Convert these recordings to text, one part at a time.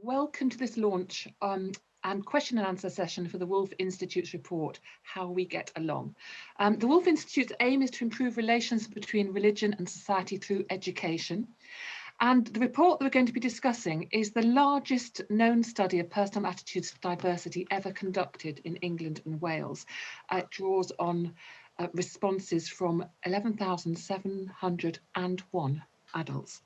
welcome to this launch and question and answer session for the Woolf Institute's report, How We Get Along. The Woolf Institute's aim is to improve relations between religion and society through education. And the report that we're going to be discussing is the largest known study of personal attitudes to diversity ever conducted in England and Wales. It draws on responses from 11,701 adults.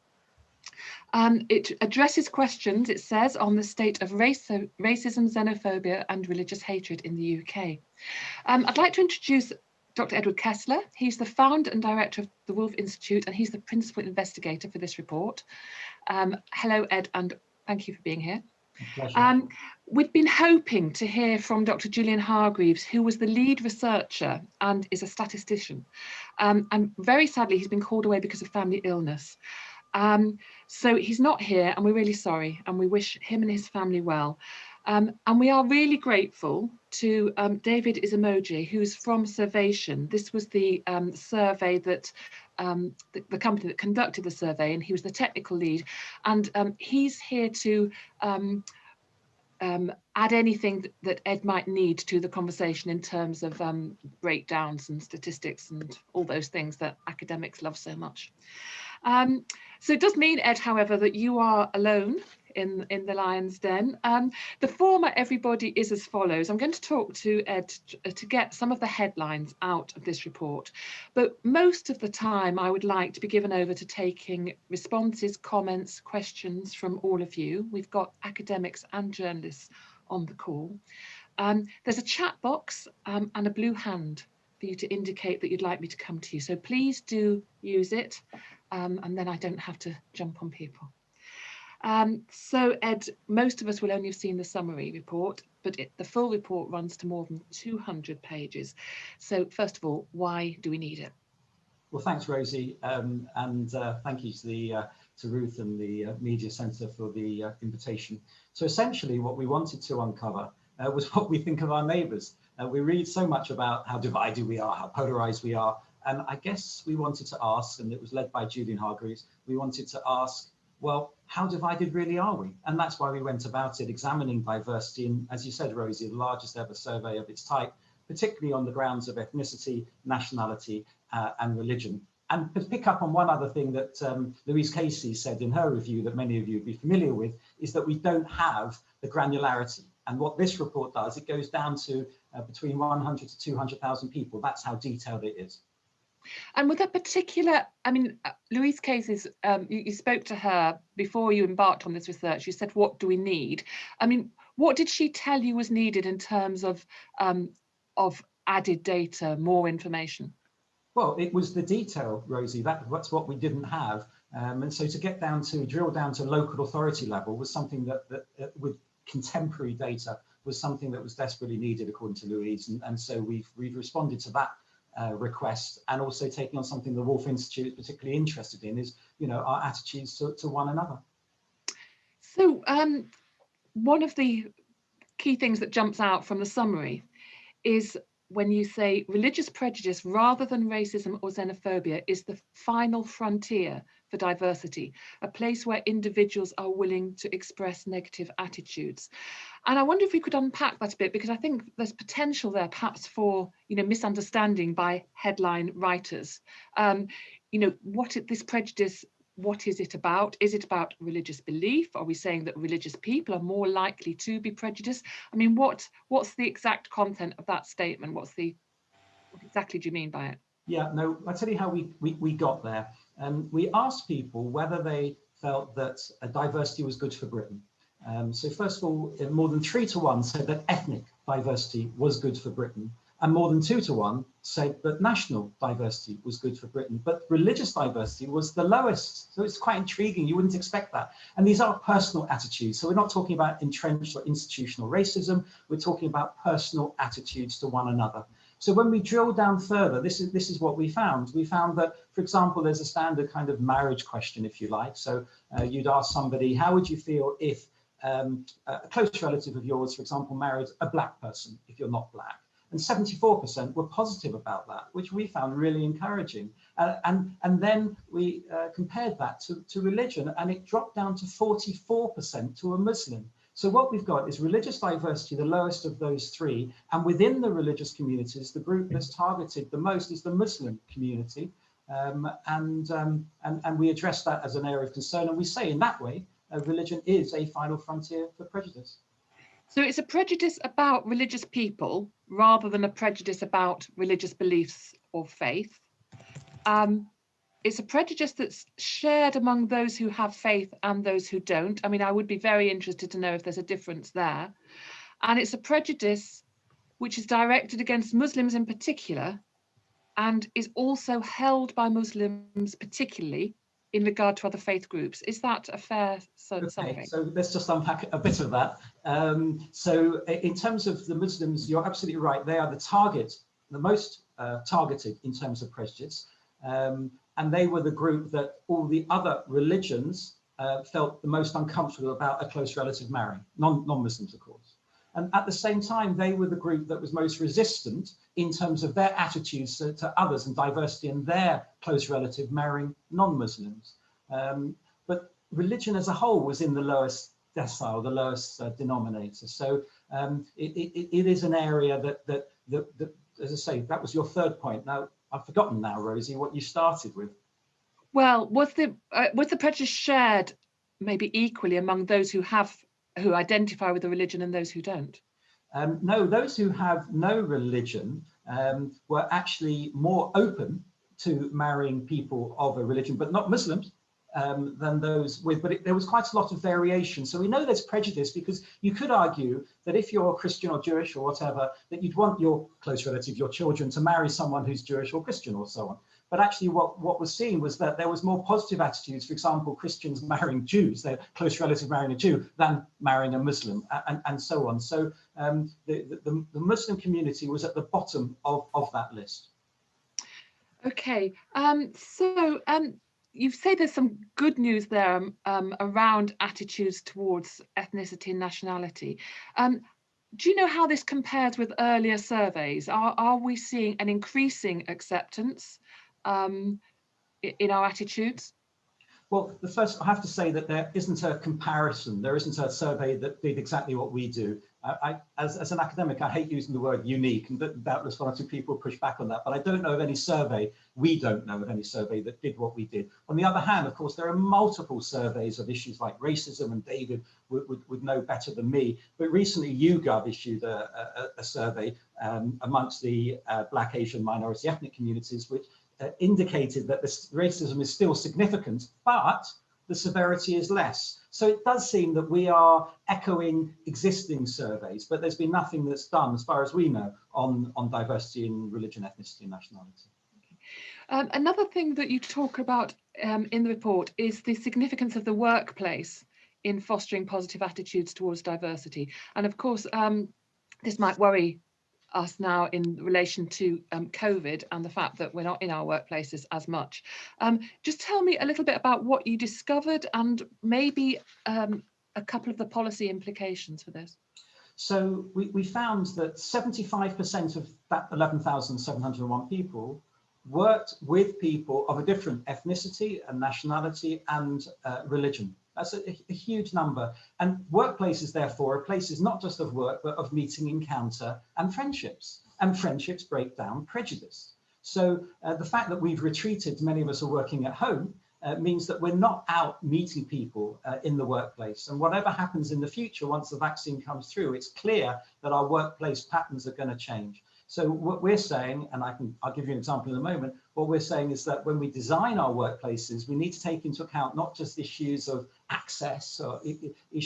It addresses questions, it says, on the state of racism, xenophobia and religious hatred in the UK. I'd like to introduce Dr. Ed Kessler. He's the founder and director of the Woolf Institute, and he's the principal investigator for this report. Hello, Ed, and thank you for being here. We've been hoping to hear from Dr. Julian Hargreaves, who was the lead researcher and is a statistician. And very sadly, he's been called away because of family illness. So he's not here, and we're really sorry, and we wish him and his family well. And we are really grateful to David Izamoje, who's from Survation. This was the survey that the company that conducted the survey, and he was the technical lead. And he's here to add anything that Ed might need to the conversation in terms of breakdowns and statistics and all those things that academics love so much. So it does mean, Ed, however, that you are alone in the lion's den. The format, everybody, is as follows. I'm going to talk to Ed to get some of the headlines out of this report, but most of the time I would like to be given over to taking responses, comments, questions from all of you. We've got academics and journalists on the call. There's a chat box and a blue hand for you to indicate that you'd like me to come to you. So please do use it, and then I don't have to jump on people. So Ed, most of us will only have seen the summary report, but the full report runs to more than 200 pages. So first of all, why do we need it? Well, thanks, Rosie, and thank you to Ruth and the Media Centre for the invitation. So essentially what we wanted to uncover was what we think of our neighbours. We read so much about how divided we are, how polarised we are, and I guess we wanted to ask, and it was led by Julian Hargreaves, we wanted to ask, well, how divided really are we? And that's why we went about it, examining diversity in, as you said, Rosie, the largest ever survey of its type, particularly on the grounds of ethnicity, nationality, and religion. And to pick up on one other thing that Louise Casey said in her review that many of you would be familiar with, is that we don't have the granularity. And what this report does, it goes down to between 100 to 200,000 people. That's how detailed it is. And with a particular, I mean, Louise Casey's, you spoke to her before you embarked on this research. You said, what do we need? I mean, what did she tell you was needed in terms of added data, more information? Well, it was the detail, Rosie. That's what we didn't have. And so to drill down to local authority level was something that with contemporary data was something that was desperately needed, according to Louise. And so we've responded to that request, and also taking on something the Woolf Institute is particularly interested in is, you know, our attitudes to one another. So one of the key things that jumps out from the summary is when you say religious prejudice rather than racism or xenophobia is the final frontier for diversity, a place where individuals are willing to express negative attitudes. And I wonder if we could unpack that a bit, because I think there's potential there perhaps for, you know, misunderstanding by headline writers. You know, this prejudice, what is it about? Is it about religious belief? Are we saying that religious people are more likely to be prejudiced? I mean, what's the exact content of that statement? What exactly do you mean by it? Yeah, no, I'll tell you how we got there. We asked people whether they felt that diversity was good for Britain. So first of all, more than 3 to 1 said that ethnic diversity was good for Britain, and more than 2 to 1 said that national diversity was good for Britain, but religious diversity was the lowest. So it's quite intriguing. You wouldn't expect that. And these are personal attitudes. So we're not talking about entrenched or institutional racism. We're talking about personal attitudes to one another. So when we drill down further, this is what we found. We found that, for example, there's a standard kind of marriage question, if you like. So you'd ask somebody, how would you feel if a close relative of yours, for example, married a black person, if you're not black? and 74% were positive about that, which we found really encouraging. And then we compared that to religion, and it dropped down to 44% to a Muslim. So what we've got is religious diversity, the lowest of those three, and within the religious communities, the group that's targeted the most is the Muslim community. And we address that as an area of concern, and we say in that way, religion is a final frontier for prejudice. So it's a prejudice about religious people rather than a prejudice about religious beliefs or faith. It's a prejudice that's shared among those who have faith and those who don't. I mean, I would be very interested to know if there's a difference there. And it's a prejudice which is directed against Muslims in particular, and is also held by Muslims particularly in regard to other faith groups. Is that a fair summary? Okay, so let's just unpack a bit of that. So in terms of the Muslims, you're absolutely right. They are the target, the most targeted in terms of prejudice. And they were the group that all the other religions felt the most uncomfortable about a close relative marrying, non-Muslims, of course. And at the same time, they were the group that was most resistant in terms of their attitudes to others and diversity in their close relative marrying non-Muslims. But religion as a whole was in the lowest decile, the lowest denominator. So it is an area that, as I say, that was your third point. Now, I've forgotten now, Rosie, what you started with. Well, was the prejudice shared maybe equally among those who identify with a religion and those who don't? No, those who have no religion were actually more open to marrying people of a religion, but not Muslims, than those with, but there was quite a lot of variation. So we know there's prejudice because you could argue that if you're Christian or Jewish or whatever, that you'd want your close relative, your children, to marry someone who's Jewish or Christian or so on. But actually what was seen was that there was more positive attitudes, for example, Christians marrying Jews, their close relative marrying a Jew, than marrying a Muslim, and so on. So the Muslim community was at the bottom of that list. Okay, you say there's some good news there around attitudes towards ethnicity and nationality. Do you know how this compares with earlier surveys? Are we seeing an increasing acceptance in our attitudes? Well, the first, I have to say that there isn't a comparison. There isn't a survey that did exactly what we do. As an academic, I hate using the word unique, and doubtless one or two people push back on that, but I don't know of any survey, we don't know of any survey that did what we did. On the other hand, of course, there are multiple surveys of issues like racism, and David would know better than me. But recently, YouGov issued a survey amongst the Black, Asian, minority ethnic communities, which indicated that this racism is still significant, but the severity is less. So it does seem that we are echoing existing surveys, but there's been nothing that's done, as far as we know, on diversity in religion, ethnicity, and nationality. Another thing that you talk about in the report is the significance of the workplace in fostering positive attitudes towards diversity. And of course, this might worry us now in relation to COVID and the fact that we're not in our workplaces as much. Just tell me a little bit about what you discovered and maybe a couple of the policy implications for this. So we found that 75% of that 11,701 people worked with people of a different ethnicity and nationality and religion. That's a huge number. And workplaces, therefore, are places not just of work, but of meeting, encounter, and friendships. And friendships break down prejudice. So the fact that we've retreated, many of us are working at home, means that we're not out meeting people in the workplace. And whatever happens in the future, once the vaccine comes through, it's clear that our workplace patterns are going to change. So what we're saying, and I'll give you an example in a moment, what we're saying is that when we design our workplaces, we need to take into account not just issues of access or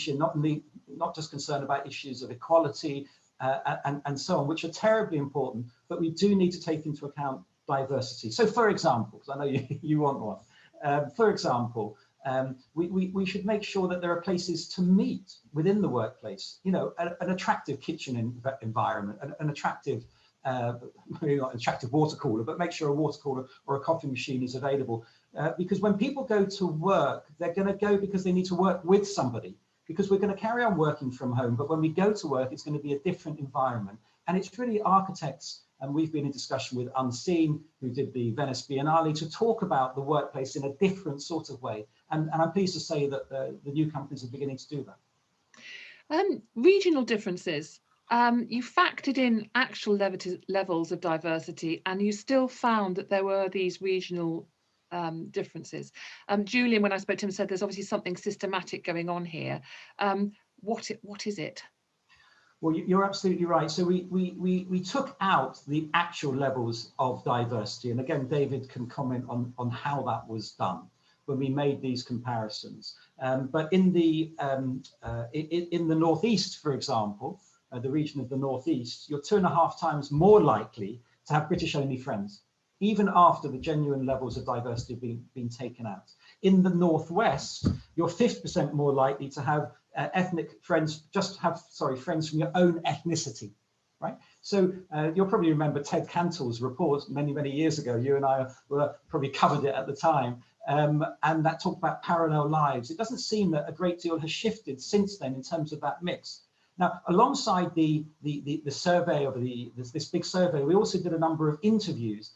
not just concerned about issues of equality and so on, which are terribly important, but we do need to take into account diversity. So for example, because I know you want one, for example, we should make sure that there are places to meet within the workplace, you know, an attractive kitchen environment, an attractive maybe not an attractive water cooler, but make sure a water cooler or a coffee machine is available. Because when people go to work, they're going to go because they need to work with somebody. because we're going to carry on working from home, but when we go to work, it's going to be a different environment. And it's really architects, and we've been in discussion with Unseen, who did the Venice Biennale, to talk about the workplace in a different sort of way. And I'm pleased to say that the new companies are beginning to do that. Regional differences. You factored in actual levels of diversity, and you still found that there were these regional differences. Julian, when I spoke to him, said there's obviously something systematic going on here. What is it? Well, you're absolutely right. So we took out the actual levels of diversity, and again, David can comment on how that was done when we made these comparisons. But in the Northeast, for example, the region of the Northeast, you're 2.5 times more likely to have British-only friends, even after the genuine levels of diversity have been taken out. In the Northwest, you're 50% more likely to have ethnic friends, friends from your own ethnicity, right? So you'll probably remember Ted Cantle's report many years ago. You and I were probably covered it at the time. And that talked about parallel lives. It doesn't seem that a great deal has shifted since then in terms of that mix. Now, alongside the survey of this big survey, we also did a number of interviews,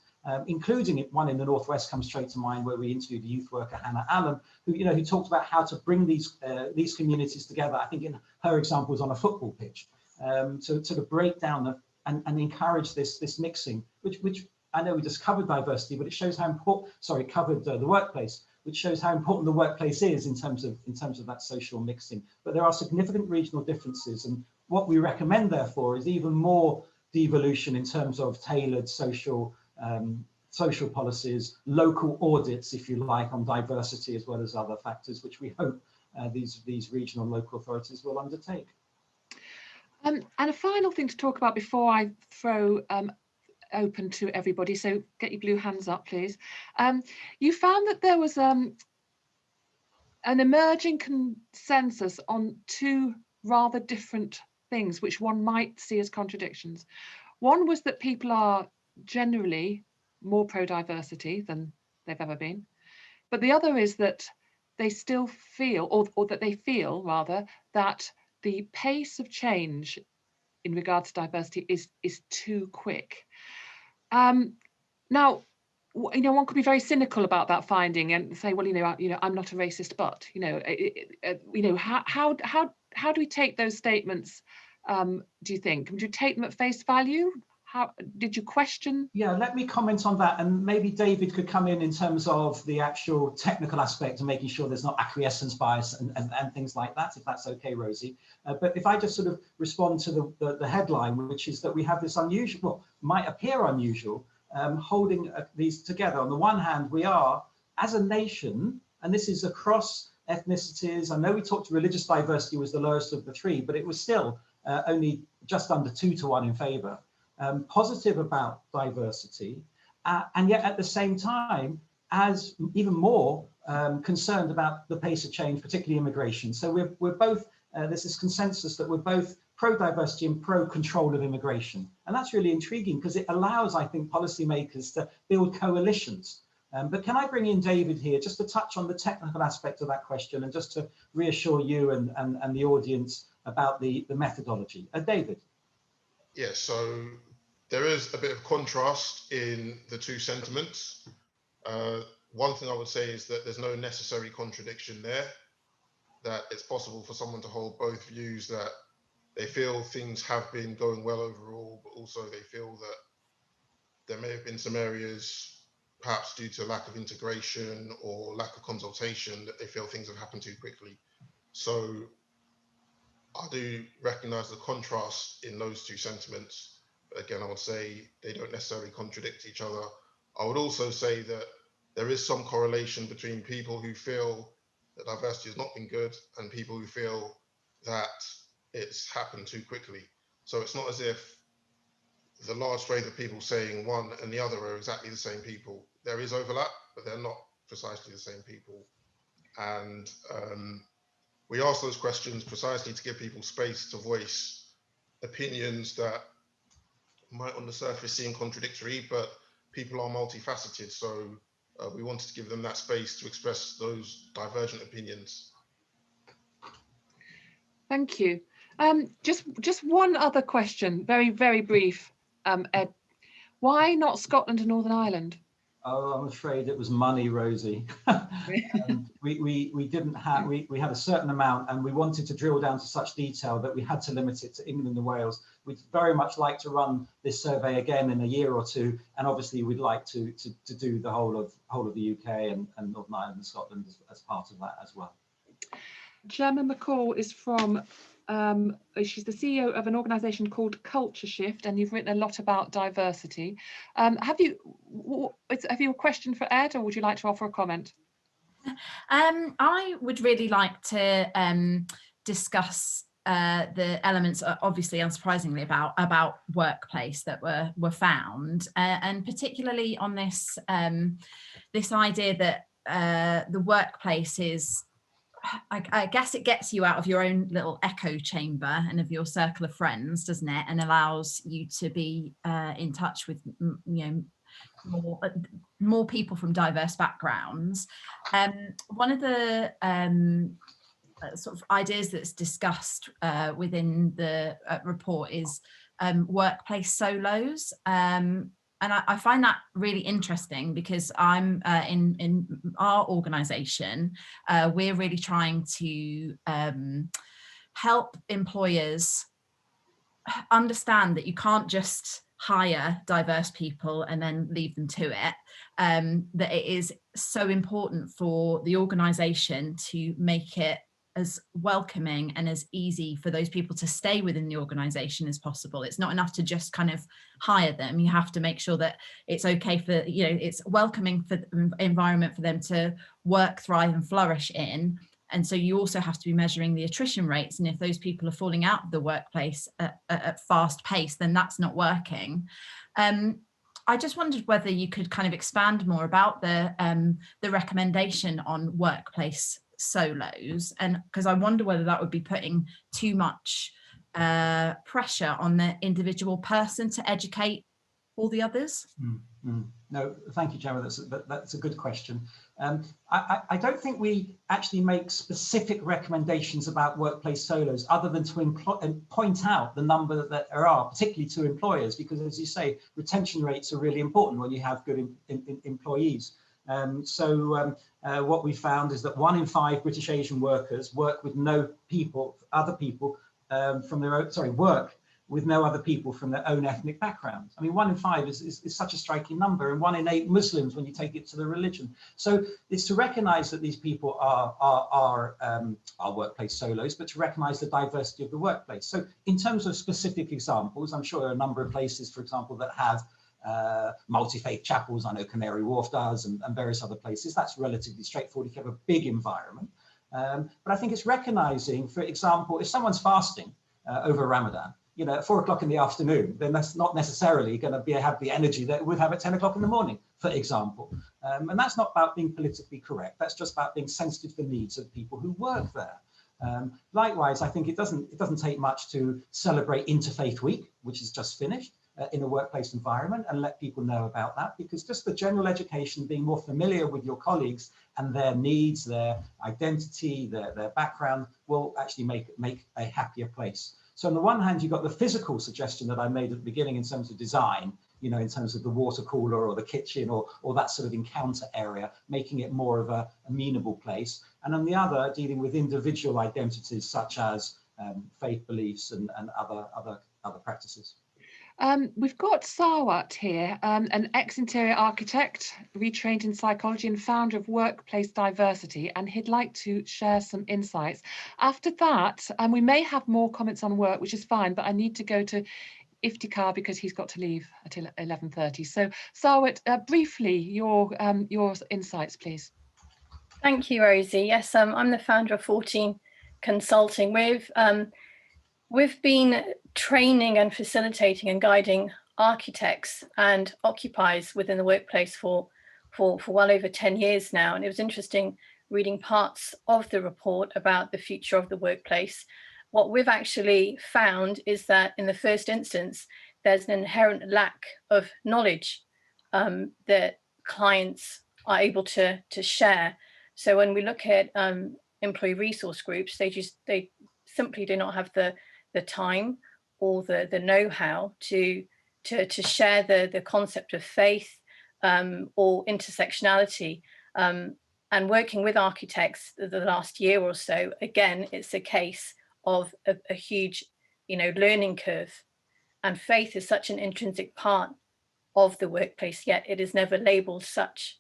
including one in the Northwest comes straight to mind, where we interviewed a youth worker, Hannah Allen, who talked about how to bring these communities together. I think in her example was on a football pitch, to sort of break down and encourage this mixing, which I know we just covered diversity, but it shows how important. Sorry, covered the workplace, which shows how important the workplace is in terms of that social mixing. But there are significant regional differences, and what we recommend, therefore, is even more devolution in terms of tailored social policies, local audits, if you like, on diversity as well as other factors, which we hope these regional and local authorities will undertake. And a final thing to talk about before I throw open to everybody, so get your blue hands up, please. You found that there was an emerging consensus on two rather different things, which one might see as contradictions. One was that people are generally more pro-diversity than they've ever been, but the other is that they still feel, or that they feel rather, that the pace of change in regards to diversity is too quick. Now, one could be very cynical about that finding and say, well, I'm not a racist, but how do we take those statements? Do you think? Would you take them at face value? How did you question? Yeah, let me comment on that, and maybe David could come in terms of the actual technical aspect and making sure there's not acquiescence bias and things like that, if that's okay, Rosie. But if I just sort of respond to the headline, which is that we have this unusual, well, might appear unusual, holding these together. On the one hand, we are, as a nation, and this is across ethnicities. I know we talked religious diversity was the lowest of the three, but it was still only just under 2 to 1 in favour. Positive about diversity, and yet at the same time, as even more concerned about the pace of change, particularly immigration. So we're both, there's this consensus that we're both pro-diversity and pro-control of immigration. And that's really intriguing because it allows, I think, policymakers to build coalitions. But can I bring in David here just to touch on the technical aspect of that question and just to reassure you and the audience about the methodology. David. Yeah, so there is a bit of contrast in the two sentiments. One thing I would say is that there's no necessary contradiction there, that it's possible for someone to hold both views, that they feel things have been going well overall, but also they feel that there may have been some areas, perhaps due to lack of integration or lack of consultation, that they feel things have happened too quickly. So I do recognise the contrast in those two sentiments. But again, I would say they don't necessarily contradict each other. I would also say that there is some correlation between people who feel that diversity has not been good and people who feel that it's happened too quickly. So it's not as if the large swathe of people saying one and the other are exactly the same people. There is overlap, but they're not precisely the same people. And we ask those questions precisely to give people space to voice opinions that might on the surface seem contradictory, but people are multifaceted. So we wanted to give them that space to express those divergent opinions. Thank you. Just one other question, very brief, Ed. Why not Scotland and Northern Ireland? Oh, I'm afraid it was money, Rosie. We didn't have, we had a certain amount, and we wanted to drill down to such detail that we had to limit it to England and Wales. We'd very much like to run this survey again in a year or two, and obviously we'd like to do the whole of the UK and Northern Ireland and Scotland as part of that as well. Gemma McCall is from, she's the CEO of an organisation called Culture Shift, and you've written a lot about diversity. Have you a question for Ed, or would you like to offer a comment? I would really like to discuss the elements, obviously unsurprisingly, about workplace that were found, and particularly on this this idea that the workplace is, I guess it gets you out of your own little echo chamber and of your circle of friends, doesn't it? And allows you to be in touch with, more people from diverse backgrounds. One of the sort of ideas that's discussed within the report is workplace solos. And I find that really interesting, because I'm in our organisation, we're really trying to help employers understand that you can't just hire diverse people and then leave them to it, that it is so important for the organisation to make it as welcoming and as easy for those people to stay within the organisation as possible. It's not enough to just kind of hire them. You have to make sure that it's okay for, it's welcoming for the environment for them to work, thrive and flourish in. And so you also have to be measuring the attrition rates. And if those people are falling out of the workplace at fast pace, then that's not working. I just wondered whether you could kind of expand more about the recommendation on workplace solos, and because I wonder whether that would be putting too much pressure on the individual person to educate all the others. No, thank you, Gemma. That's a good question. I don't think we actually make specific recommendations about workplace solos, other than to point out the number that there are, particularly to employers, because, as you say, retention rates are really important when you have good employees. What we found is that 1 in 5 British Asian workers work with no other people from their own, work with no other people from their own ethnic background. I mean, 1 in 5 is such a striking number, and 1 in 8 Muslims when you take it to the religion. So it's to recognise that these people are workplace solos, but to recognise the diversity of the workplace. So in terms of specific examples, I'm sure there are a number of places, for example, that have multi-faith chapels. I know Canary Wharf does, and various other places. That's relatively straightforward if you have a big environment. But I think it's recognising, for example, if someone's fasting over Ramadan, at 4 o'clock in the afternoon, then that's not necessarily going to have the energy that it would have at 10 o'clock in the morning, for example. And that's not about being politically correct. That's just about being sensitive to the needs of people who work there. Likewise, I think it doesn't take much to celebrate Interfaith Week, which is just finished, in a workplace environment, and let people know about that, because just the general education, being more familiar with your colleagues and their needs, their identity, their background, will actually make a happier place. So on the one hand, you've got the physical suggestion that I made at the beginning in terms of design, in terms of the water cooler or the kitchen or that sort of encounter area, making it more of a amenable place. And on the other, dealing with individual identities such as faith beliefs and other practices. We've got Sawat here, an ex-interior architect, retrained in psychology and founder of Workplace Diversity, and he'd like to share some insights. After that, we may have more comments on work, which is fine, but I need to go to Iftikhar because he's got to leave at 11:30. So Sawat, briefly, your insights, please. Thank you, Rosie. Yes, I'm the founder of 14 Consulting. We've been training and facilitating and guiding architects and occupiers within the workplace for well over 10 years now. And it was interesting reading parts of the report about the future of the workplace. What we've actually found is that in the first instance, there's an inherent lack of knowledge that clients are able to share. So when we look at employee resource groups, they simply do not have the time or the know-how to share the concept of faith or intersectionality. And working with architects the last year or so, again, it's a case of a huge, learning curve. And faith is such an intrinsic part of the workplace, yet it is never labeled such.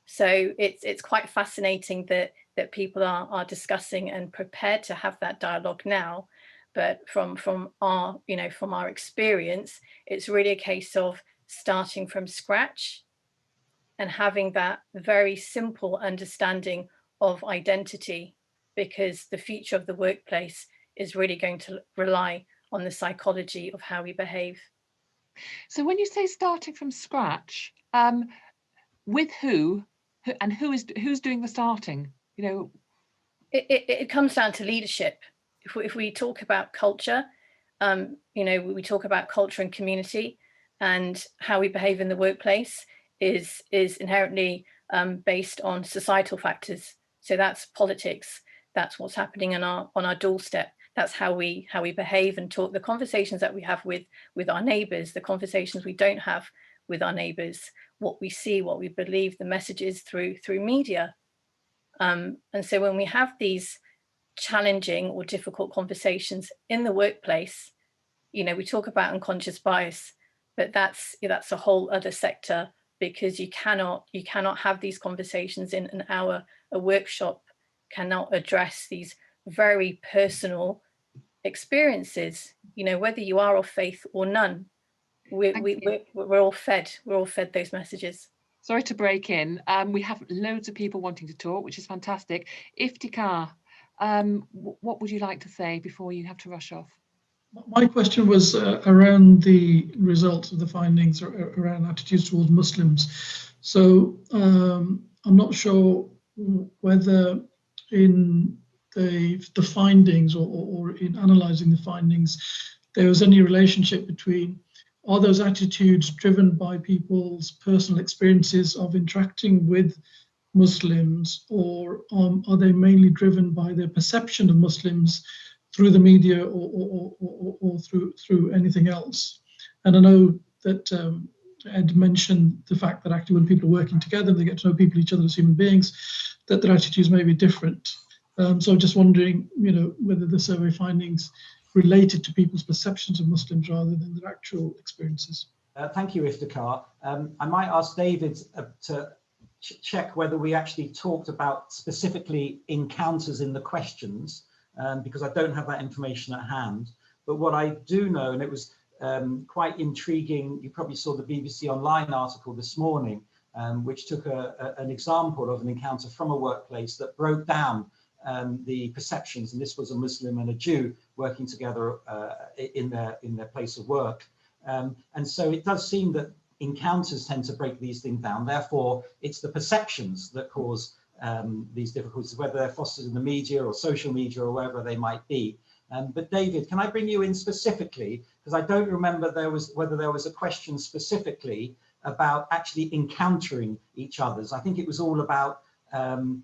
So it's quite fascinating that people are discussing and prepared to have that dialogue now. But from our experience, it's really a case of starting from scratch and having that very simple understanding of identity, because the future of the workplace is really going to rely on the psychology of how we behave. So when you say starting from scratch, with who and who's doing the starting? It comes down to leadership. If we talk about culture, we talk about culture and community, and how we behave in the workplace is inherently based on societal factors. So that's politics. That's what's happening on our doorstep. That's how we behave and talk. The conversations that we have with our neighbours, the conversations we don't have with our neighbours, what we see, what we believe, the messages through media. And so when we have these challenging or difficult conversations in the workplace, we talk about unconscious bias, but that's a whole other sector, because you cannot have these conversations in an hour. A workshop cannot address these very personal experiences, whether you are of faith or none. We're all fed those messages. Sorry to break in. We have loads of people wanting to talk, which is fantastic. Iftikhar, what would you like to say before you have to rush off? My question was around the results of the findings around attitudes towards Muslims. So I'm not sure whether in the findings or in analysing the findings, there was any relationship between, are those attitudes driven by people's personal experiences of interacting with Muslims, or are they mainly driven by their perception of Muslims through the media or through anything else? And I know that Ed mentioned the fact that actually when people are working together, they get to know each other as human beings, that their attitudes may be different. So I'm just wondering, whether the survey findings related to people's perceptions of Muslims rather than their actual experiences. Thank you, Iftikhar. I might ask David to check whether we actually talked about specifically encounters in the questions, because I don't have that information at hand. But what I do know, and it was quite intriguing, you probably saw the BBC Online article this morning, which took an example of an encounter from a workplace that broke down the perceptions, and this was a Muslim and a Jew working together in their place of work. And so it does seem that encounters tend to break these things down. Therefore, it's the perceptions that cause these difficulties, whether they're fostered in the media or social media or wherever they might be. But David, can I bring you in specifically? Because I don't remember whether there was a question specifically about actually encountering each other's. I think it was all about the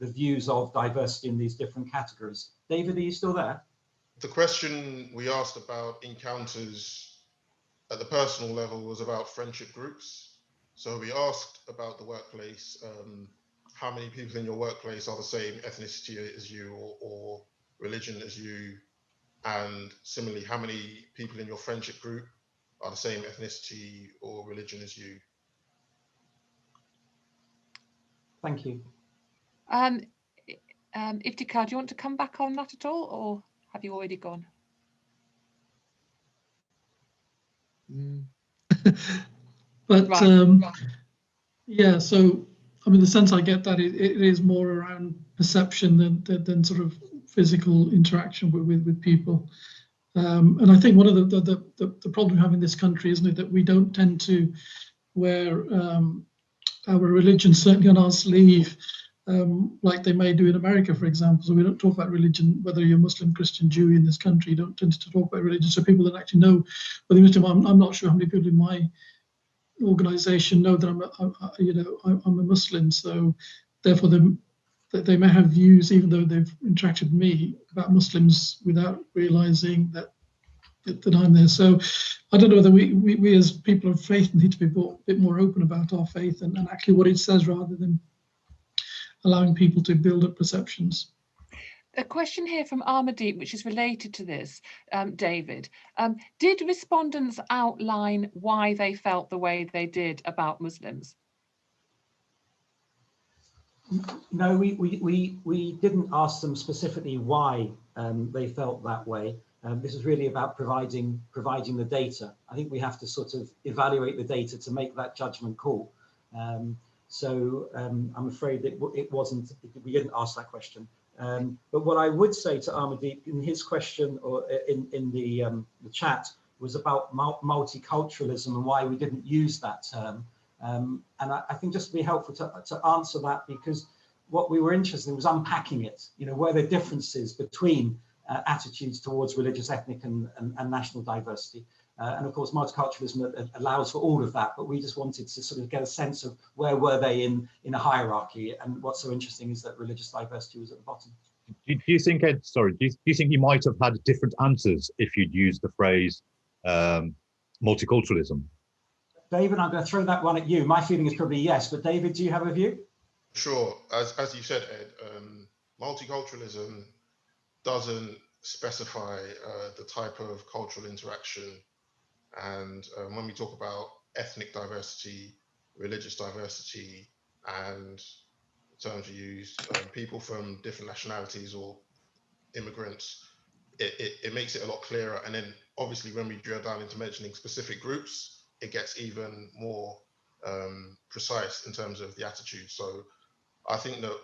views of diversity in these different categories. David, are you still there? The question we asked about encounters at the personal level was about friendship groups. So we asked about the workplace, how many people in your workplace are the same ethnicity as you or religion as you? And similarly, how many people in your friendship group are the same ethnicity or religion as you? Thank you. Iftikhar, do you want to come back on that at all, or have you already gone? But right. Yeah, so I mean, the sense I get that it is more around perception than sort of physical interaction with people. And I think one of the problem we have in this country, isn't it, that we don't tend to wear our religion certainly on our sleeve, like they may do in America, for example. So we don't talk about religion, whether you're Muslim, Christian, Jew in this country. You don't tend to talk about religion. So people that actually know whether you're Muslim, I'm not sure how many people in my organization know that I'm a Muslim. So therefore, that they may have views, even though they've interacted with me, about Muslims without realizing that I'm there. So I don't know whether we as people of faith need to be a bit more open about our faith and actually what it says, rather than allowing people to build up perceptions. A question here from Armadeep, which is related to this, David. Did respondents outline why they felt the way they did about Muslims? No, we didn't ask them specifically why they felt that way. This is really about providing the data. I think we have to sort of evaluate the data to make that judgment call. So I'm afraid that we didn't ask that question. But what I would say to Armadeep in his question, or in the chat, was about multiculturalism and why we didn't use that term. And I think just to be helpful to answer that, because what we were interested in was unpacking it. You know, were there differences between attitudes towards religious, ethnic and national diversity? And of course, multiculturalism allows for all of that, but we just wanted to sort of get a sense of where were they in a hierarchy. And what's so interesting is that religious diversity was at the bottom. Do you think, Ed, sorry, do you think you might have had different answers if you'd used the phrase multiculturalism? David, I'm going to throw that one at you. My feeling is probably yes, but David, do you have a view? Sure. As you said, Ed, multiculturalism doesn't specify the type of cultural interaction. And when we talk about ethnic diversity, religious diversity, and the terms we use, people from different nationalities or immigrants, it makes it a lot clearer. And then obviously when we drill down into mentioning specific groups, it gets even more precise in terms of the attitude. So I think that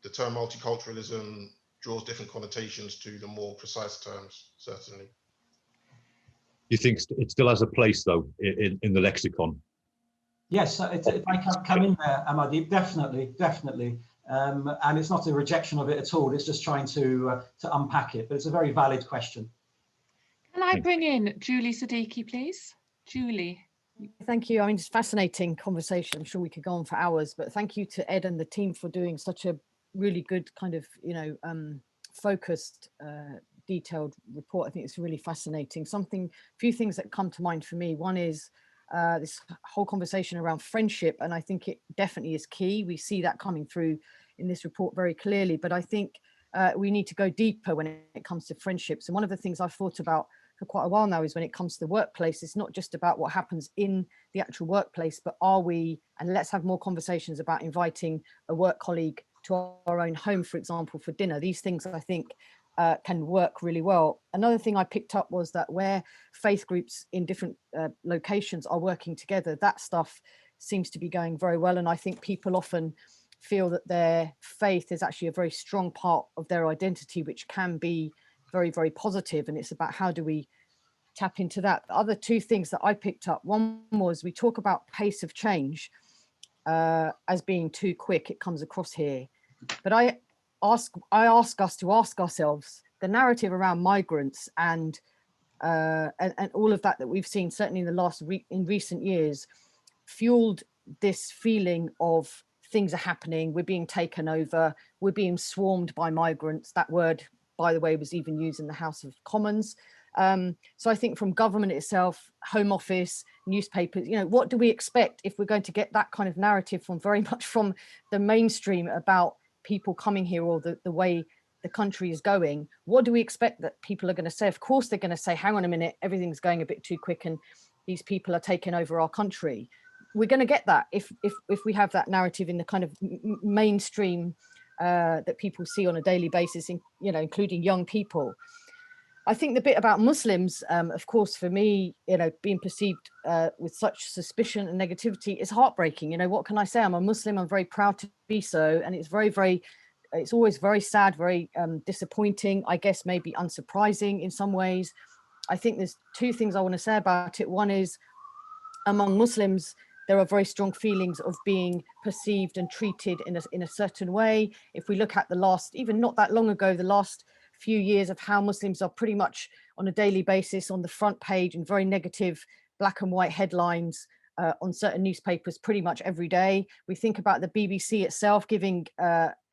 the term multiculturalism draws different connotations to the more precise terms, certainly. You think it still has a place, though, in the lexicon? Yes, if I can come in there, Amadip, definitely. And it's not a rejection of it at all. It's just trying to unpack it. But it's a very valid question. Can I bring in Julie Siddiqui, please? Julie. Thank you. I mean, it's a fascinating conversation. I'm sure we could go on for hours, but thank you to Ed and the team for doing such a really good kind of, focused, detailed report. I think it's really fascinating. A few things that come to mind for me. One is this whole conversation around friendship, and I think it definitely is key. We see that coming through in this report very clearly, but I think we need to go deeper when it comes to friendships. And one of the things I've thought about for quite a while now is when it comes to the workplace, it's not just about what happens in the actual workplace, but and let's have more conversations about inviting a work colleague to our own home, for example, for dinner. These things I think can work really well. Another thing I picked up was that where faith groups in different locations are working together, that stuff seems to be going very well. And I think people often feel that their faith is actually a very strong part of their identity, which can be very, very positive. And it's about how do we tap into that. The other two things that I picked up, one was we talk about pace of change as being too quick. It comes across here. But I ask us to ask ourselves the narrative around migrants and all of that we've seen, certainly in recent years, fueled this feeling of things are happening, we're being taken over, we're being swarmed by migrants. That word, by the way, was even used in the House of Commons. So I think from government itself, Home Office, newspapers, what do we expect if we're going to get that kind of narrative from very much from the mainstream about people coming here or the way the country is going? What do we expect that people are going to say? Of course, they're going to say, hang on a minute, everything's going a bit too quick and these people are taking over our country. We're going to get that if we have that narrative in the kind of mainstream that people see on a daily basis, including young people. I think the bit about Muslims, of course, for me, being perceived with such suspicion and negativity is heartbreaking. What can I say? I'm a Muslim. I'm very proud to be so. And it's it's always very sad, very disappointing, I guess, maybe unsurprising in some ways. I think there's two things I want to say about it. One is among Muslims, there are very strong feelings of being perceived and treated in a certain way. If we look at even not that long ago, the last few years of how Muslims are pretty much on a daily basis on the front page in very negative black and white headlines on certain newspapers pretty much every day. We think about the BBC itself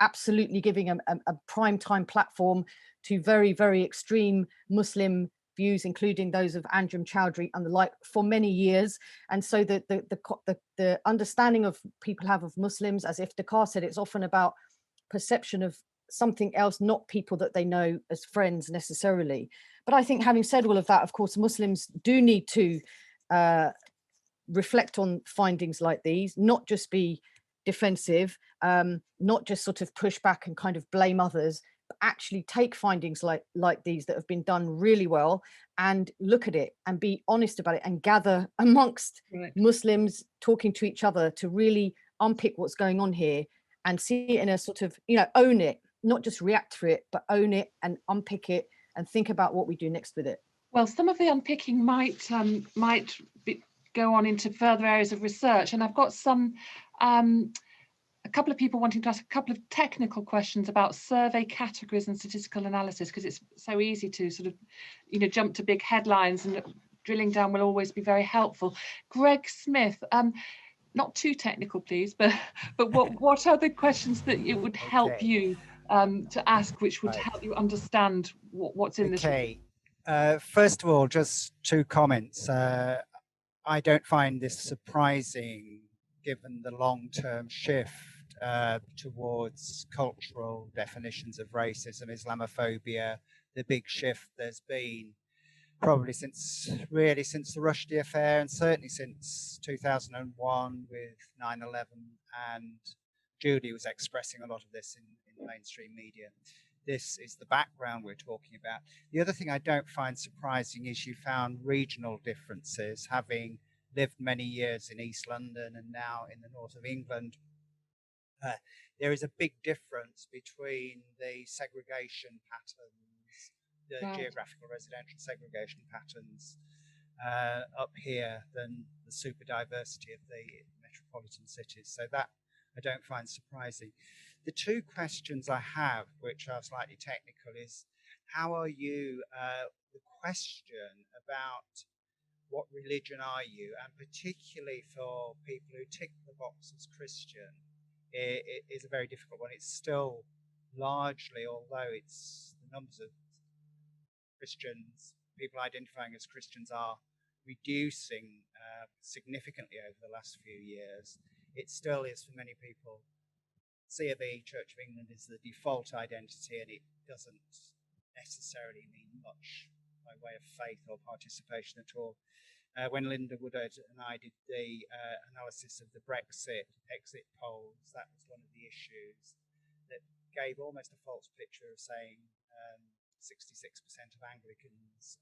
absolutely giving a prime time platform to very, very extreme Muslim views, including those of Anjem Choudhury and the like, for many years. And so the understanding of people have of Muslims, as Iftikhar said, it's often about perception of something else, not people that they know as friends necessarily. But I think, having said all of that, of course, Muslims do need to reflect on findings like these, not just be defensive, not just sort of push back and kind of blame others, but actually take findings like these that have been done really well and look at it and be honest about it and gather amongst Muslims, talking to each other to really unpick what's going on here and see it in a sort of, own it, not just react to it, but own it and unpick it and think about what we do next with it. Well, some of the unpicking might go on into further areas of research, and I've got a couple of people wanting to ask a couple of technical questions about survey categories and statistical analysis, because it's so easy to sort of, jump to big headlines, and drilling down will always be very helpful. Greg Smith, not too technical, please, but what are the questions that it would help you to ask, which would help you understand what's in this? Okay. First of all, just 2 comments. I don't find this surprising, given the long-term shift towards cultural definitions of racism, Islamophobia, the big shift there's been probably since the Rushdie affair, and certainly since 2001 with 9/11, and Julie was expressing a lot of this in mainstream media. This is the background we're talking about. The other thing I don't find surprising is you found regional differences, having lived many years in East London and now in the north of England. There is a big difference between the segregation patterns, the geographical residential segregation patterns up here than the super diversity of the metropolitan cities. So that I don't find surprising. The 2 questions I have, which are slightly technical, is how are you, the question about what religion are you, and particularly for people who tick the box as Christian, it is a very difficult one. It's still largely, although it's the numbers of Christians, people identifying as Christians are reducing significantly over the last few years, it still is for many people. C of E, Church of England, is the default identity, and it doesn't necessarily mean much by way of faith or participation at all. When Linda Woodard and I did the analysis of the Brexit exit polls, that was one of the issues that gave almost a false picture of saying 66% of Anglicans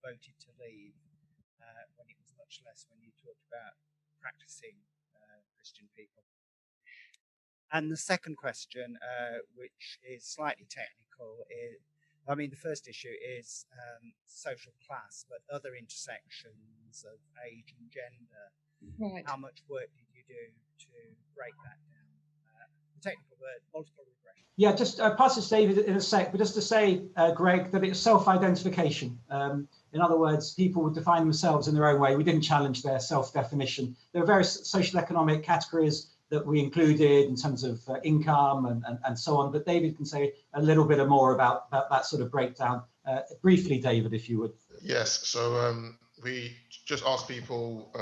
voted to leave, when it was much less when you talked about practicing Christian people. And the second question, which is slightly technical, is, the first issue is social class, but other intersections of age and gender. Right. How much work did you do to break that down? The technical word, multiple regression. Yeah, just pass this to David in a sec, but just to say, Greg, that it's self-identification. In other words, people would define themselves in their own way. We didn't challenge their self-definition. There are various social economic categories that we included in terms of income and so on, but David can say a little bit more about that sort of breakdown. Briefly, David, if you would. Yes, so we just asked people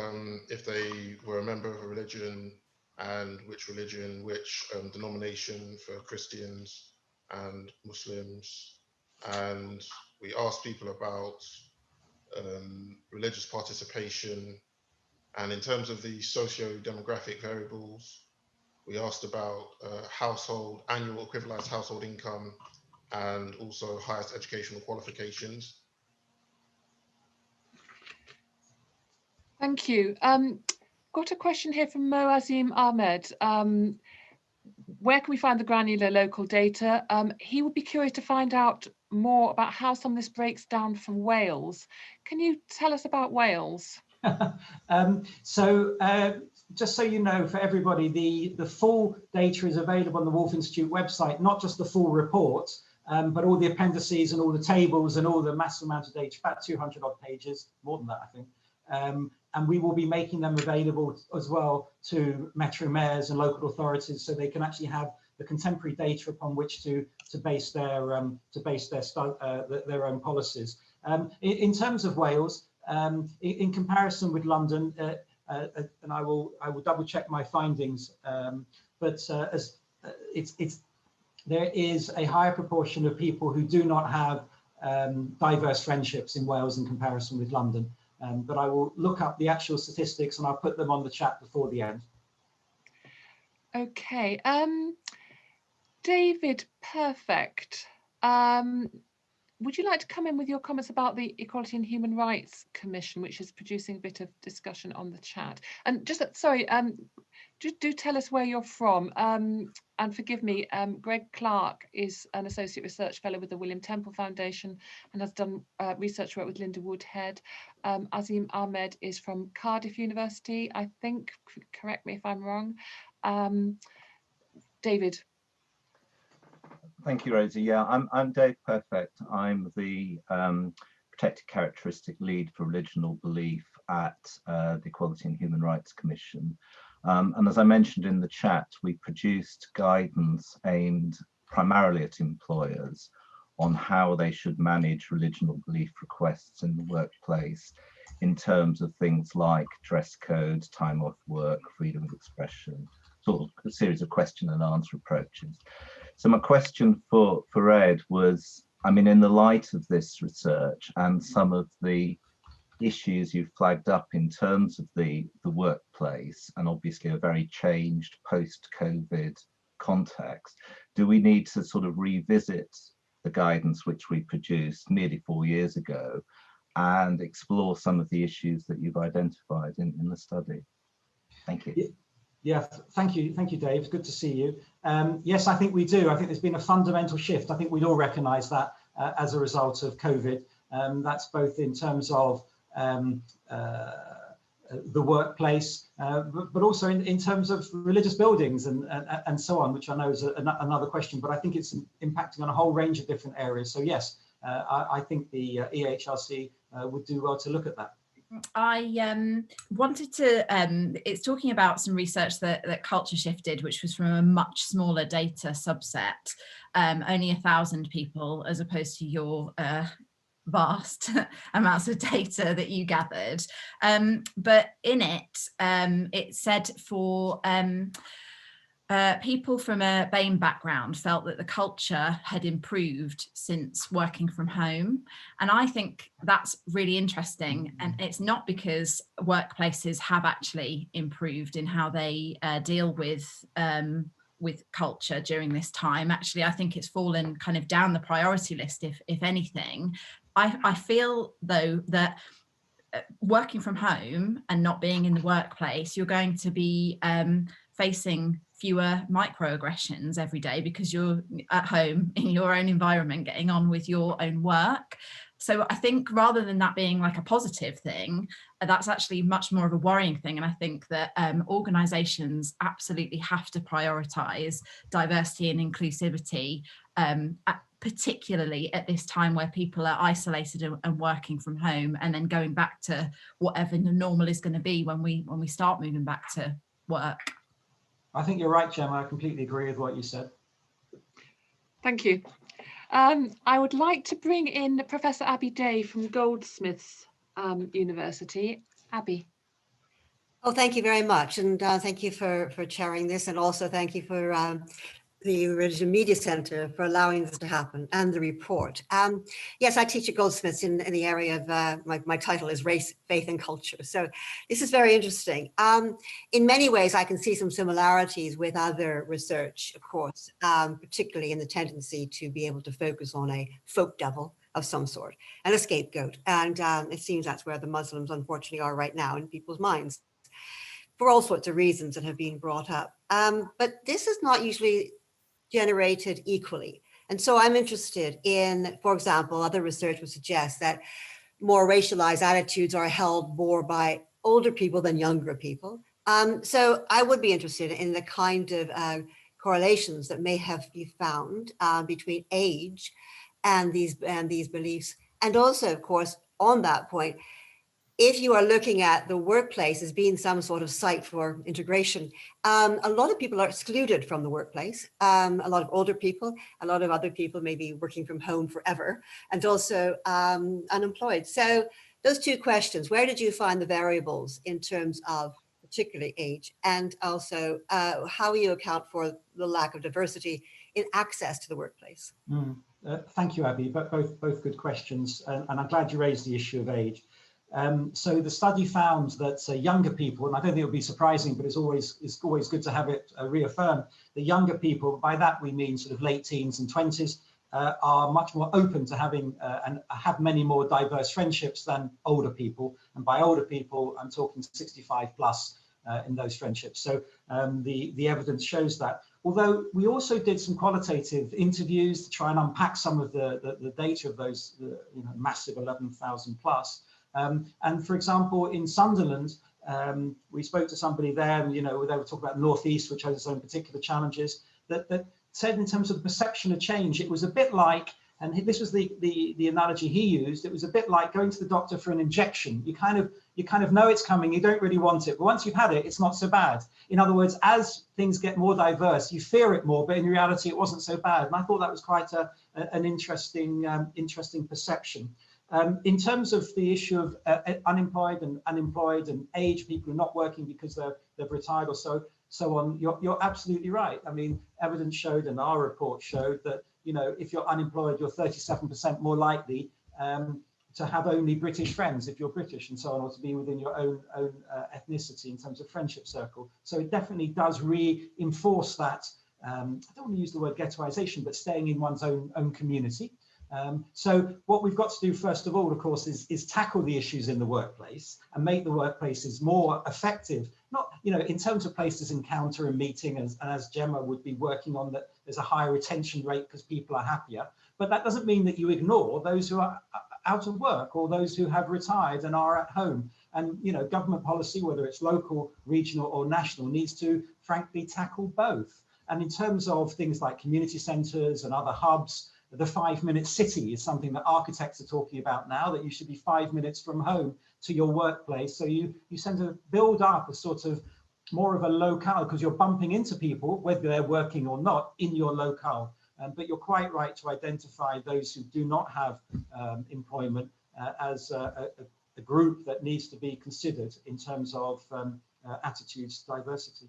if they were a member of a religion, and which religion, which denomination for Christians and Muslims, and we asked people about religious participation, and in terms of the socio-demographic variables, we asked about annual equivalized household income, and also highest educational qualifications. Thank you. Got a question here from Mo Azim Ahmed. Where can we find the granular local data? He would be curious to find out more about how some of this breaks down for Wales. Can you tell us about Wales? Just so you know, for everybody, the full data is available on the Woolf Institute website, not just the full report, but all the appendices and all the tables and all the massive amount of data, about 200 odd pages, more than that, I think. and we will be making them available as well to metro mayors and local authorities, so they can actually have the contemporary data upon which to base their own policies. In terms of Wales, in comparison with London, and I will double check my findings, but there is a higher proportion of people who do not have diverse friendships in Wales in comparison with London. But I will look up the actual statistics and I'll put them on the chat before the end. Okay, David, perfect. Would you like to come in with your comments about the Equality and Human Rights Commission, which is producing a bit of discussion on the chat? And just, sorry, do tell us where you're from. And forgive me, Greg Clark is an Associate Research Fellow with the William Temple Foundation and has done research work with Linda Woodhead. Azim Ahmed is from Cardiff University, I think, correct me if I'm wrong. David. Thank you, Rosie. Yeah, I'm Dave Perfect. I'm the Protected Characteristic Lead for Religional Belief at the Equality and Human Rights Commission. And as I mentioned in the chat, we produced guidance aimed primarily at employers on how they should manage religional belief requests in the workplace in terms of things like dress code, time off work, freedom of expression, sort of a series of question and answer approaches. So my question for Ed was, I mean, in the light of this research and some of the issues you've flagged up in terms of the workplace, and obviously a very changed post-COVID context, do we need to sort of revisit the guidance which we produced nearly 4 years ago and explore some of the issues that you've identified in the study? Thank you. Yeah, thank you, Dave. Good to see you. Yes, I think we do. I think there's been a fundamental shift. I think we'd all recognise that as a result of COVID. That's both in terms of the workplace, but also in terms of religious buildings and so on, which I know is another question. But I think it's impacting on a whole range of different areas. So yes, I think the EHRC would do well to look at that. I wanted to, it's talking about some research that Culture Shifted, which was from a much smaller data subset, only 1,000 people, as opposed to your vast amounts of data that you gathered. But in it, it said for people from a BAME background felt that the culture had improved since working from home. And I think that's really interesting. And it's not because workplaces have actually improved in how they deal with culture during this time. Actually, I think it's fallen kind of down the priority list, if anything. I feel, though, that working from home and not being in the workplace, you're going to be facing fewer microaggressions every day because you're at home in your own environment getting on with your own work. So I think rather than that being like a positive thing, that's actually much more of a worrying thing. And I think that organisations absolutely have to prioritise diversity and inclusivity, particularly at this time where people are isolated and working from home, and then going back to whatever the normal is going to be when we start moving back to work. I think you're right, Gemma. I completely agree with what you said. Thank you. I would like to bring in Professor Abby Day from Goldsmiths University. Abby. Oh, thank you very much. And thank you for chairing this. And also thank you for the Religion Media Centre for allowing this to happen, and the report. Yes, I teach at Goldsmiths in the area of, my title is Race, Faith and Culture. So this is very interesting. In many ways, I can see some similarities with other research, of course, particularly in the tendency to be able to focus on a folk devil of some sort and a scapegoat. And it seems that's where the Muslims unfortunately are right now in people's minds, for all sorts of reasons that have been brought up. But this is not usually generated equally. And so I'm interested in, for example, other research would suggest that more racialized attitudes are held more by older people than younger people. So I would be interested in the kind of correlations that may have been found between age and these beliefs. And also, of course, on that point, if you are looking at the workplace as being some sort of site for integration, a lot of people are excluded from the workplace. A lot of older people, a lot of other people may be working from home forever, and also unemployed. So those two questions, where did you find the variables in terms of particularly age, and also how you account for the lack of diversity in access to the workplace? Thank you, Abby, but both good questions, and I'm glad you raised the issue of age. So the study found that younger people, and I don't think it would be surprising, but it's always good to have it reaffirmed, that younger people, by that we mean sort of late teens and 20s, are much more open to having and have many more diverse friendships than older people. And by older people, I'm talking 65 plus in those friendships. So the evidence shows that. Although we also did some qualitative interviews to try and unpack some of the data of those massive 11,000 plus. And for example, in Sunderland, we spoke to somebody there, and they were talking about Northeast, which has its own particular challenges, that said in terms of the perception of change, it was a bit like, and this was the analogy he used, it was a bit like going to the doctor for an injection. You kind of know it's coming, you don't really want it, but once you've had it, it's not so bad. In other words, as things get more diverse, you fear it more, but in reality, it wasn't so bad. And I thought that was quite an interesting perception. In terms of the issue of unemployed and unemployed and age, people who are not working because they've retired or so on, you're absolutely right. I mean, evidence showed, and our report showed, that if you're unemployed, you're 37% more likely to have only British friends if you're British, and so on, or to be within your own ethnicity in terms of friendship circle. So it definitely does reinforce that. I don't want to use the word ghettoization, but staying in one's own community. So what we've got to do first of all, of course, is tackle the issues in the workplace and make the workplaces more effective. Not, in terms of places encounter and meeting, and as Gemma would be working on, that there's a higher retention rate because people are happier. But that doesn't mean that you ignore those who are out of work or those who have retired and are at home. And government policy, whether it's local, regional, or national, needs to frankly tackle both. And in terms of things like community centres and other hubs, the 5-minute city is something that architects are talking about now, that you should be 5 minutes from home to your workplace. So you tend to build up a sort of more of a locale, because you're bumping into people, whether they're working or not, in your locale. But you're quite right to identify those who do not have employment as a group that needs to be considered in terms of attitudes to diversity.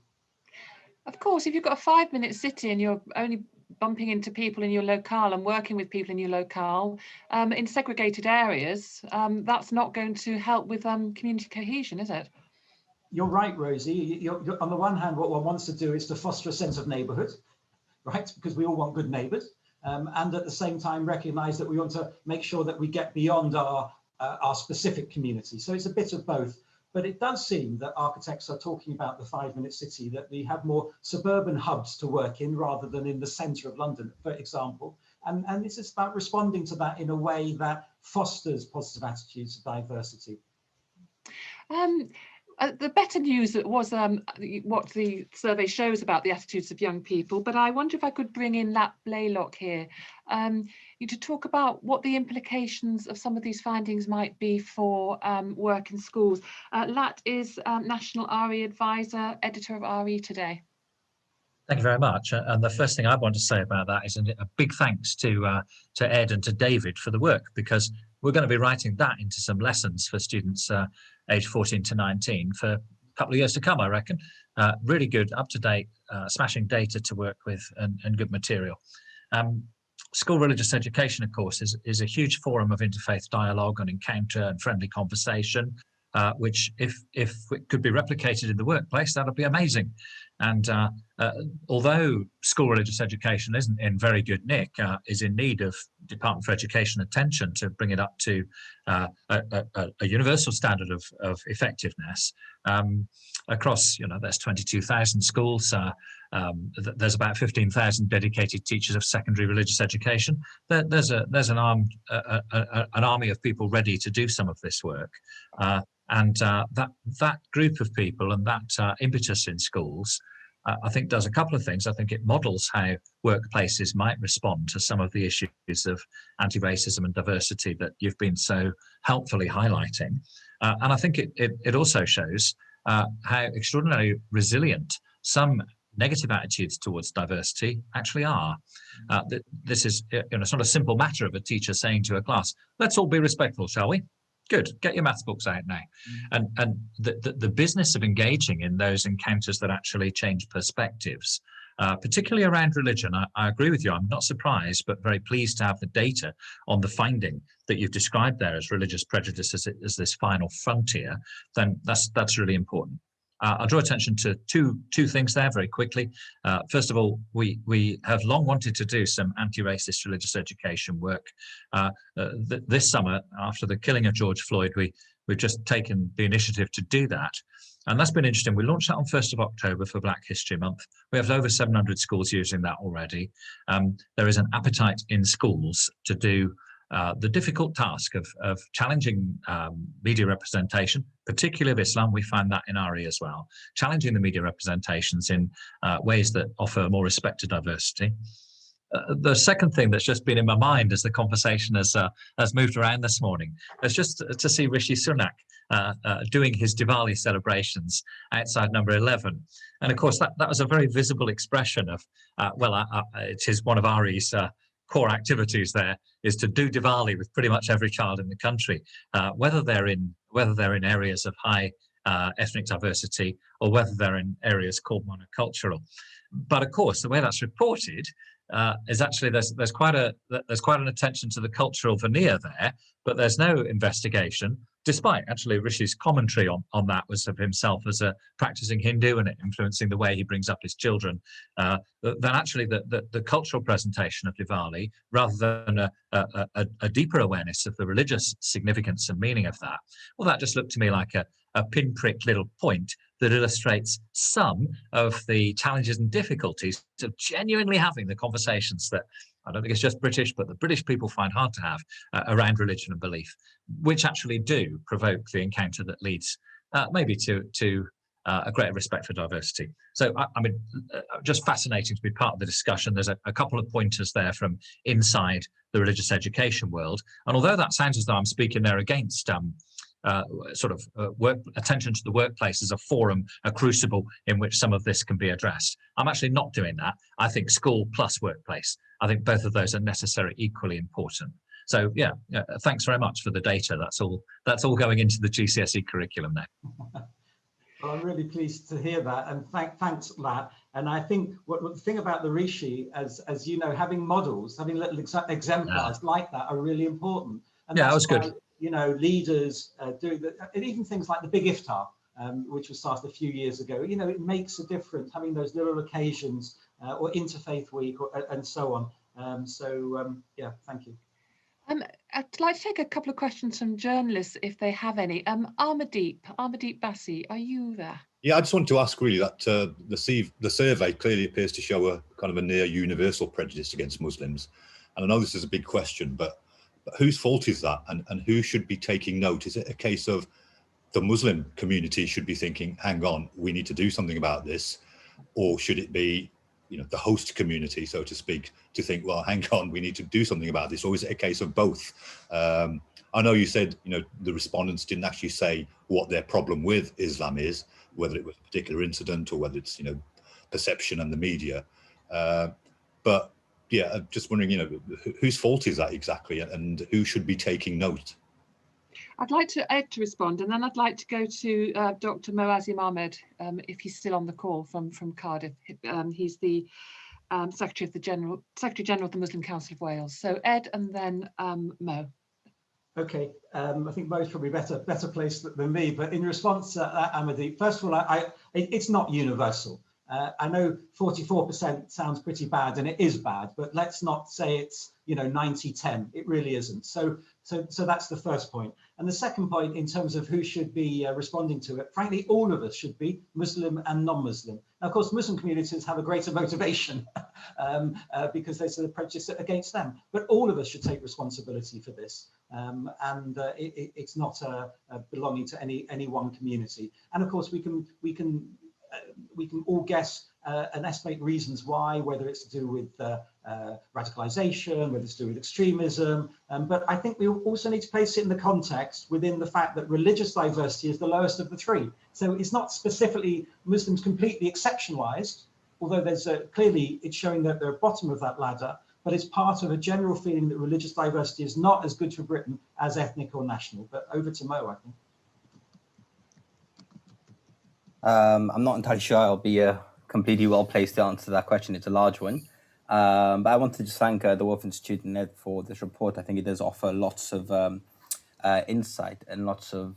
Of course, if you've got a 5-minute city and you're only bumping into people in your locale and working with people in your locale in segregated areas, that's not going to help with community cohesion, is it? You're right, Rosie. You're, on the one hand, what one wants to do is to foster a sense of neighbourhood, right? Because we all want good neighbours, and at the same time recognise that we want to make sure that we get beyond our specific community. So it's a bit of both. But it does seem that architects are talking about the 5-minute city, that we have more suburban hubs to work in rather than in the centre of London, for example. And this is about responding to that in a way that fosters positive attitudes to diversity. The better news was what the survey shows about the attitudes of young people, but I wonder if I could bring in Lat Blaylock here to talk about what the implications of some of these findings might be for work in schools. Lat is National RE Advisor, editor of RE Today. Thank you very much. And the first thing I want to say about that is a big thanks to Ed and to David for the work, because we're going to be writing that into some lessons for students aged 14 to 19 for a couple of years to come, I reckon. Really good, up-to-date, smashing data to work with and good material. School religious education, of course, is a huge forum of interfaith dialogue and encounter and friendly conversation, which if it could be replicated in the workplace, that would be amazing. And although school religious education isn't in very good nick, is in need of Department for Education attention to bring it up to a universal standard of effectiveness. Across, there's 22,000 schools. There's about 15,000 dedicated teachers of secondary religious education. There's an army of people ready to do some of this work. And that group of people and that impetus in schools, I think, does a couple of things. I think it models how workplaces might respond to some of the issues of anti-racism and diversity that you've been so helpfully highlighting. And I think it also shows how extraordinarily resilient some negative attitudes towards diversity actually are. This is, it's not a simple matter of a teacher saying to a class, let's all be respectful, shall we? Good, get your maths books out now. And the business of engaging in those encounters that actually change perspectives, particularly around religion, I agree with you. I'm not surprised, but very pleased to have the data on the finding that you've described there as religious prejudice as this final frontier. Then that's really important. I'll draw attention to two things there very quickly. First of all, we have long wanted to do some anti-racist religious education work. This summer, after the killing of George Floyd, we've just taken the initiative to do that. And that's been interesting. We launched that on 1st of October for Black History Month. We have over 700 schools using that already. There is an appetite in schools to do the difficult task of challenging media representation, particularly of Islam. We find that in RE as well, challenging the media representations in ways that offer more respect to diversity. The second thing that's just been in my mind as the conversation has moved around this morning is just to see Rishi Sunak doing his Diwali celebrations outside number 11. And of course, that was a very visible expression of, it is one of RE's core activities there is to do Diwali with pretty much every child in the country, whether they're in areas of high ethnic diversity or whether they're in areas called monocultural. But of course, the way that's reported is actually there's quite an attention to the cultural veneer there, but there's no investigation, despite actually Rishi's commentary on that was of himself as a practicing Hindu and influencing the way he brings up his children, than actually the cultural presentation of Diwali, rather than a deeper awareness of the religious significance and meaning of that. Well, that just looked to me like a pinprick little point that illustrates some of the challenges and difficulties of genuinely having the conversations that I don't think it's just British, but the British people find hard to have around religion and belief, which actually do provoke the encounter that leads maybe to a greater respect for diversity. So, I mean, just fascinating to be part of the discussion. There's a couple of pointers there from inside the religious education world. And although that sounds as though I'm speaking there against attention to the workplace as a forum, a crucible in which some of this can be addressed, I'm actually not doing that. I think school plus workplace. I think both of those are necessary, equally important. So yeah, thanks very much for the data. That's all going into the GCSE curriculum now. Well, I'm really pleased to hear that, and thanks, Lad. And I think what the thing about the Rishi, as you know, having models, having little exemplars like that are really important. And yeah, that was good. You know, leaders doing that, and even things like the Big Iftar, which was started a few years ago. You know, it makes a difference having those little occasions, or Interfaith Week, and so on. Yeah, thank you. I'd like to take a couple of questions from journalists if they have any. Armadeep Bassi, are you there? Yeah, I just wanted to ask really that the survey clearly appears to show a kind of a near universal prejudice against Muslims. And I know this is a big question, but whose fault is that, and who should be taking note? Is it a case of the Muslim community should be thinking, hang on, we need to do something about this? Or should it be, you know, the host community, so to speak, to think, well, hang on, we need to do something about this? Or is it a case of both? I know you said, you know, the respondents didn't actually say what their problem with Islam is, whether it was a particular incident or whether it's, you know, perception and the media. But yeah, I'm just wondering, you know, whose fault is that exactly, and who should be taking note? I'd like Ed to respond, and then I'd like to go to Dr. Moazim Ahmed, if he's still on the call from Cardiff. He's the Secretary General of the Muslim Council of Wales. So Ed, and then Mo. Okay, I think Mo's probably better placed than me. But in response to that, Amadi, first of all, it's not universal. I know 44% sounds pretty bad, and it is bad, but let's not say it's, you know, 90-10. It really isn't. So that's the first point. And the second point, in terms of who should be responding to it, frankly, all of us should be, Muslim and non-Muslim. Now, of course, Muslim communities have a greater motivation because there's a prejudice against them. But all of us should take responsibility for this. It's not belonging to any one community. And of course, we can all guess and estimate reasons why, whether it's to do with radicalization, whether it's to do with extremism. But I think we also need to place it in the context within the fact that religious diversity is the lowest of the three. So it's not specifically Muslims completely exceptionalized, although there's clearly it's showing that they're at the bottom of that ladder, but it's part of a general feeling that religious diversity is not as good for Britain as ethnic or national. But over to Mo, I think. I'm not entirely sure I'll be completely well placed to answer that question. It's a large one. But I want to just thank the Woolf Institute and Ed for this report. I think it does offer lots of insight and lots of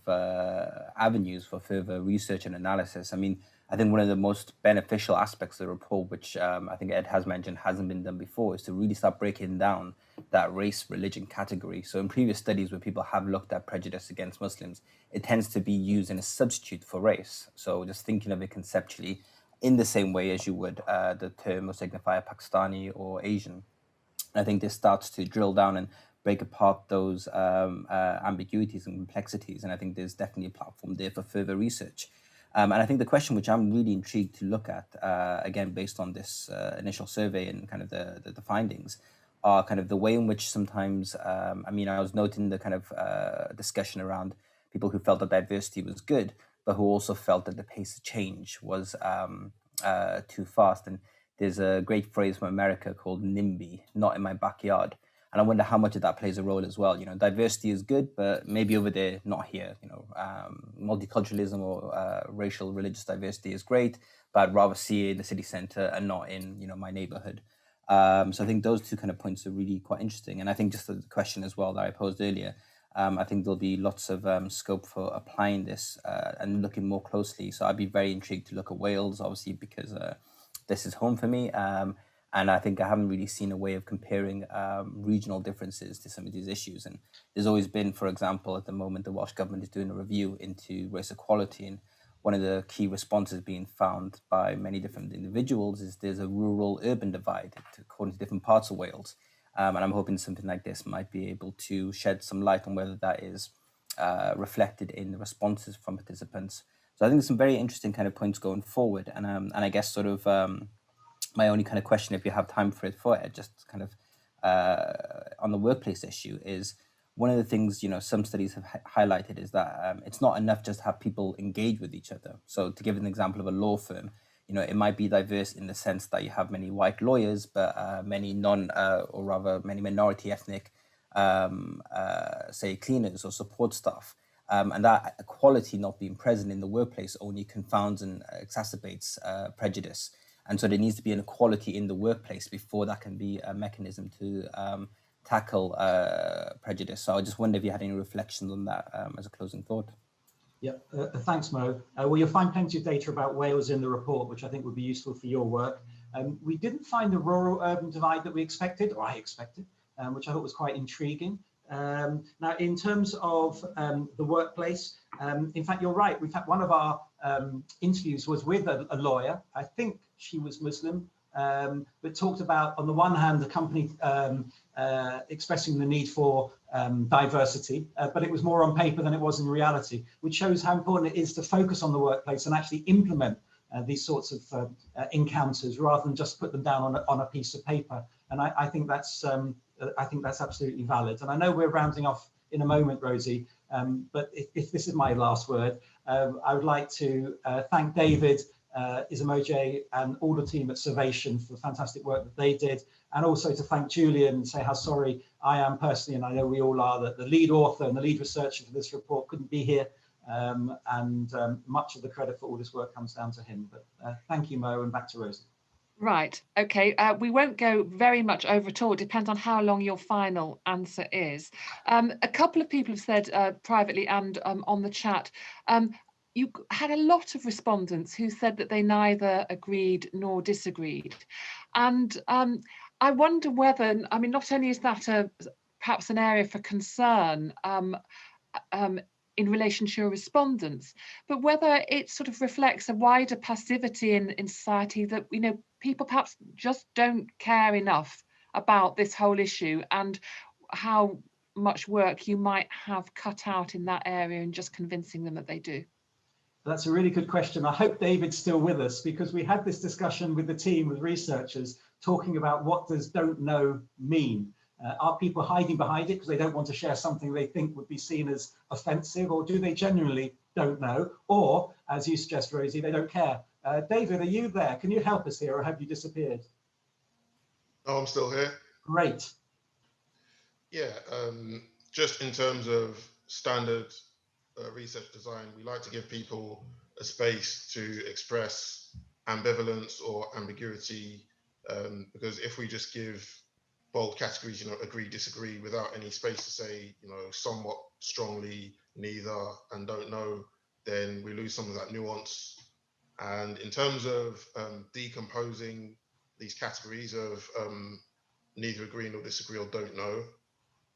avenues for further research and analysis. I mean, I think one of the most beneficial aspects of the report, which I think Ed has mentioned hasn't been done before, is to really start breaking down that race-religion category. So in previous studies where people have looked at prejudice against Muslims, it tends to be used in a substitute for race. So just thinking of it conceptually in the same way as you would the term or signifier Pakistani or Asian. I think this starts to drill down and break apart those ambiguities and complexities. And I think there's definitely a platform there for further research. And I think the question which I'm really intrigued to look at, again, based on this initial survey and kind of the findings, are kind of the way in which sometimes, I mean, I was noting the kind of discussion around people who felt that diversity was good, but who also felt that the pace of change was too fast. And there's a great phrase from America called NIMBY, not in my backyard. And I wonder how much of that plays a role as well. You know, diversity is good, but maybe over there, not here. You know, multiculturalism or racial, religious diversity is great, but I'd rather see it in the city centre and not in, you know, my neighbourhood. So I think those two kind of points are really quite interesting. And I think just the question as well that I posed earlier, I think there'll be lots of scope for applying this and looking more closely. So I'd be very intrigued to look at Wales, obviously, because this is home for me. And I think I haven't really seen a way of comparing regional differences to some of these issues. And there's always been, for example, at the moment, the Welsh Government is doing a review into race equality. And one of the key responses being found by many different individuals is there's a rural-urban divide according to different parts of Wales. And I'm hoping something like this might be able to shed some light on whether that is reflected in the responses from participants. So I think there's some very interesting kind of points going forward. And I guess sort of my only kind of question, if you have time for it, just kind of on the workplace issue, is one of the things, you know, some studies have highlighted is that it's not enough just to have people engage with each other. So to give an example of a law firm, you know, it might be diverse in the sense that you have many white lawyers, but many or rather many minority ethnic, say, cleaners or support staff. And that equality not being present in the workplace only confounds and exacerbates prejudice. And so there needs to be an equality in the workplace before that can be a mechanism to tackle prejudice. So I just wonder if you had any reflections on that as a closing thought. Yeah, thanks, Mo. Well, you'll find plenty of data about Wales in the report, which I think would be useful for your work. We didn't find the rural-urban divide that we expected, or I expected, which I thought was quite intriguing. Now, in terms of the workplace, in fact, you're right. In fact, one of our interviews was with a lawyer. I think she was Muslim, but talked about, on the one hand, the company expressing the need for diversity, but it was more on paper than it was in reality, which shows how important it is to focus on the workplace and actually implement these sorts of encounters rather than just put them down on a piece of paper. And I think that's absolutely valid. And I know we're rounding off in a moment, Rosie, but if this is my last word, I would like to thank David, Isamoje, and all the team at Survation for the fantastic work that they did, and also to thank Julian and say how sorry I am personally, and I know we all are, that the lead author and the lead researcher for this report couldn't be here, and much of the credit for all this work comes down to him. But thank you, Mo, and back to Rosie. Right, okay, we won't go very much over at all. It depends on how long your final answer is. A couple of people have said privately and on the chat, you had a lot of respondents who said that they neither agreed nor disagreed. And I wonder whether, I mean, not only is that perhaps an area for concern in relation to your respondents, but whether it sort of reflects a wider passivity in society that, you know, people perhaps just don't care enough about this whole issue, and how much work you might have cut out in that area and just convincing them that they do. That's a really good question. I hope David's still with us, because we had this discussion with the team of researchers talking about what does don't know mean. Are people hiding behind it because they don't want to share something they think would be seen as offensive, or do they genuinely don't know? Or, as you suggest, Rosie, they don't care. David, are you there? Can you help us here, or have you disappeared? Oh, I'm still here. Great. Yeah, just in terms of standard research design, we like to give people a space to express ambivalence or ambiguity, because if we just give bold categories, you know, agree, disagree, without any space to say, you know, somewhat strongly, neither, and don't know, then we lose some of that nuance. And in terms of decomposing these categories of neither agree nor disagree or don't know,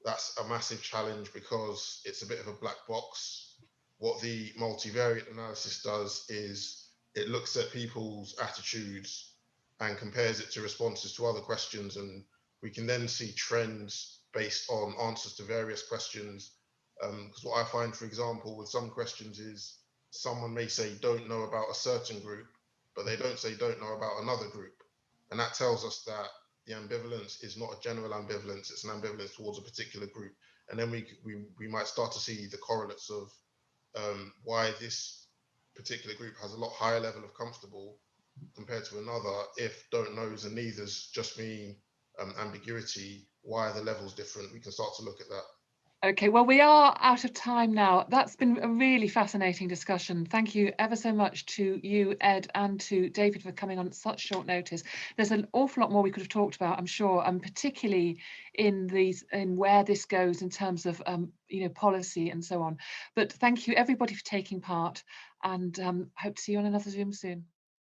that's a massive challenge because it's a bit of a black box. What the multivariate analysis does is it looks at people's attitudes and compares it to responses to other questions, and we can then see trends based on answers to various questions. Because what I find, for example, with some questions is someone may say don't know about a certain group, but they don't say don't know about another group. And that tells us that the ambivalence is not a general ambivalence, it's an ambivalence towards a particular group. And then we might start to see the correlates of why this particular group has a lot higher level of comfortable compared to another. If don't knows and neithers just mean ambiguity, why are the levels different? We can start to look at that. Okay, well, we are out of time now. That's been a really fascinating discussion. Thank you ever so much to you, Ed, and to David for coming on at such short notice. There's an awful lot more we could have talked about, I'm sure, and particularly in where this goes in terms of you know, policy and so on. But thank you everybody for taking part, and hope to see you on another Zoom soon.